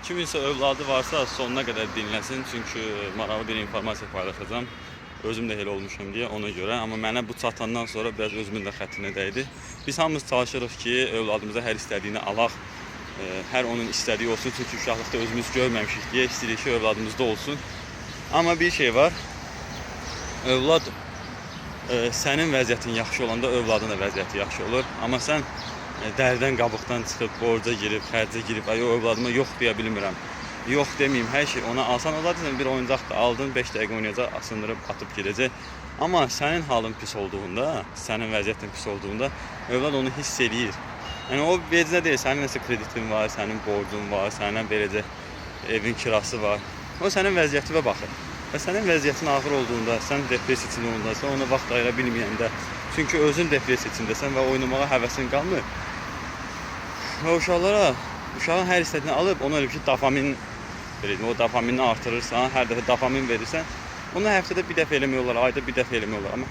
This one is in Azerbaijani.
Kiminsə övladı varsa sonuna qədər dinləsin, çünki maraqlı bir informasiya paylaşacağım. Özüm də elə olmuşam deyə ona görə, amma mənə bu çatandan sonra biraz özümün də xətrinə dəydi. Biz hamımız çalışırıq ki, övladımıza hər istədiyini alaq, hər onun istədiyi olsun, çünki uşaqlıqda özümüz görməmişik deyə istəyirik ki, övladımızda olsun. Amma bir şey var, övlad sənin vəziyyətin yaxşı olanda övladın da vəziyyəti yaxşı olur. Amma sən dərdən qabıqdan çıxıb, borca girib, xərcə girib, ay o övladıma yox deyə bilmirəm. Yox deməyim, hər şey ona alsan olardı, bir oyuncaq da aldın, 5 dəqiqə oynayacaq, asındırıb, atıb gedəcək. Amma sənin halın pis olduğunda, sənin vəziyyətin pis olduğunda, övlad onu hiss eləyir. Yəni o vecinə deyil, sənin nəsə kreditin var, sənin borcun var, sənin verəcək evin kirası var. O sənin vəziyyətinə baxır. Və sənin vəziyyətin ağır olduğunda, sən depressiya içində olduğunda, sən ona vaxt ayıra bilməyəndə, çünki özün depressiya içindəsən və oynamağa həvəsin qalmır. Və uşağın hər istədiyini alıb, ona elə ki, dopamin verir. O dopaminini artırırsan, hər dəfə dopamin verirsən, onu həftədə bir dəfə eləmək olar, ayda bir dəfə eləmək olar.